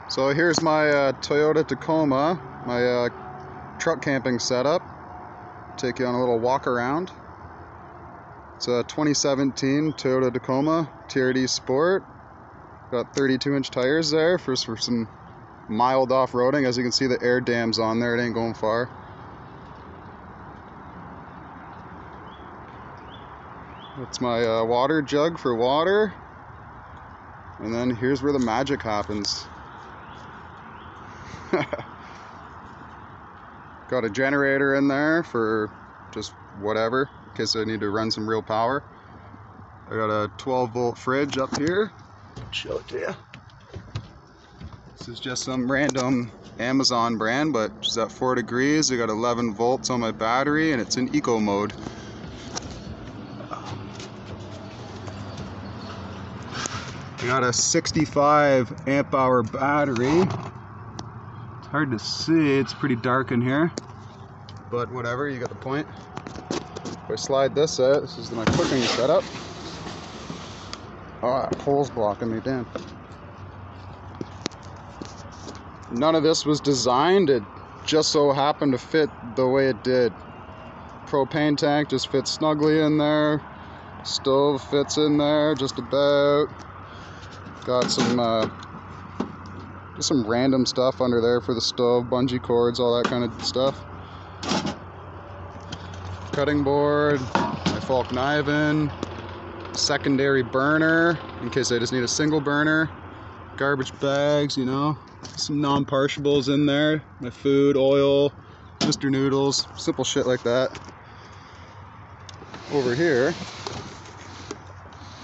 So here's my Toyota Tacoma, my truck camping setup. Take you on a little walk around. It's a 2017 Toyota Tacoma TRD Sport. Got 32-inch tires there for some mild off-roading. As you can see, the air dam's on there. It ain't going far. That's my water jug for water. And then here's where the magic happens. Got a generator in there for just whatever, in case I need to run some real power. I got a 12-volt fridge up here. Show it to you. This is just some random Amazon brand, but it's at 4 degrees. I got 11 volts on my battery, and it's in eco mode. I got a 65 amp hour battery. It's hard to see, it's pretty dark in here, but whatever, you got the point. If I slide this out, this is my cooking setup. Oh, that pole's blocking me, damn. None of this was designed, it just so happened to fit the way it did. Propane tank just fits snugly in there. Stove fits in there just about. Got some just some random stuff under there for the stove, bungee cords, all that kind of stuff. Cutting board, my Falk Niven, secondary burner in case I just need a single burner, garbage bags, you know, some non-perishables in there, my food, oil, Mr. Noodles, simple shit like that. Over here,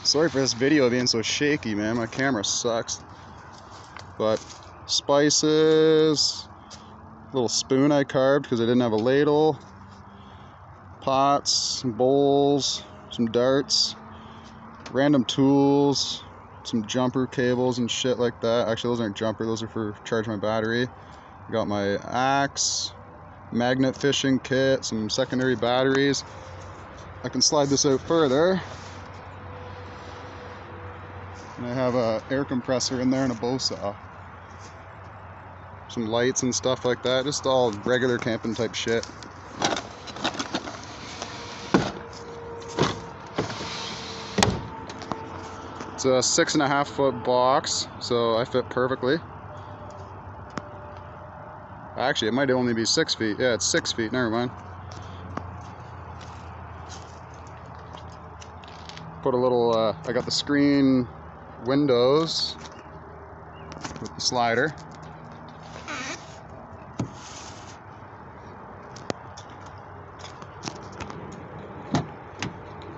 sorry for this video being so shaky, man, my camera sucks. But spices, little spoon I carved because I didn't have a ladle, pots, some bowls, some darts, random tools, some jumper cables and shit like that. Actually, those aren't jumper, those are for charge my battery. I got my axe, magnet fishing kit, some secondary batteries. I can slide this out further. And I have a air compressor in there and a bow saw. Some lights and stuff like that, just all regular camping type shit. It's a 6.5 foot box, so I fit perfectly. Actually, it might only be 6 feet. Yeah, it's 6 feet, never mind. Put a little, I got the screen windows with the slider.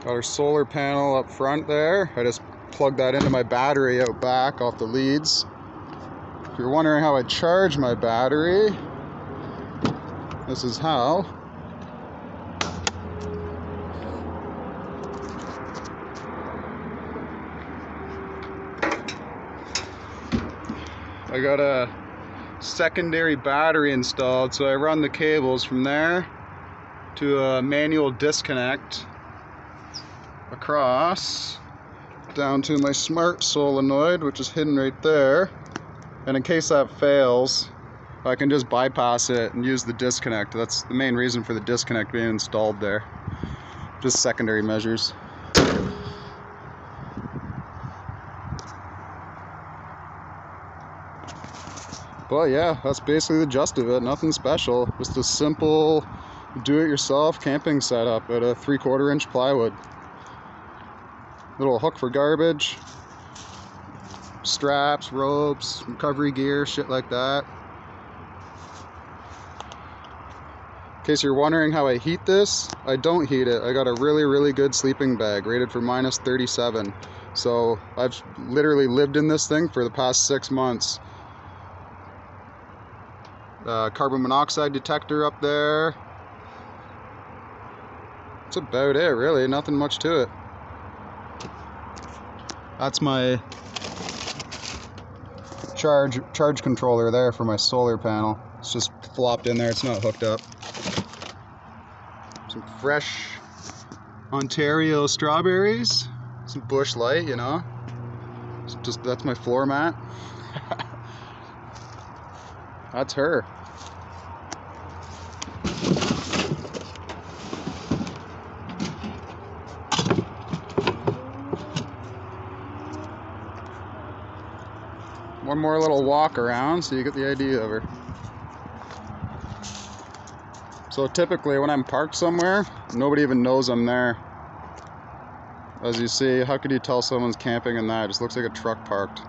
Got our solar panel up front there. I just plugged that into my battery out back off the leads. If you're wondering how I charge my battery, this is how. I got a secondary battery installed, so I run the cables from there to a manual disconnect across down to my smart solenoid, which is hidden right there. And in case that fails, I can just bypass it and use the disconnect. That's the main reason for the disconnect being installed there. Just secondary measures. But yeah, that's basically the gist of it. Nothing special. Just a simple do-it-yourself camping setup at a 3/4 inch plywood. Little hook for garbage, straps, ropes, recovery gear, shit like that. In case you're wondering how I heat this, I don't heat it. I got a really good sleeping bag rated for -37. So I've literally lived in this thing for the past 6 months. Carbon monoxide detector up there. That's about it, really. Nothing much to it. That's my charge controller there for my solar panel. It's just flopped in there. It's not hooked up. Some fresh Ontario strawberries. Some Bush Light, you know. It's just that's my floor mat. That's her. One more little walk around so you get the idea of her. So typically when I'm parked somewhere, nobody even knows I'm there. As you see, how could you tell someone's camping in that? It just looks like a truck parked.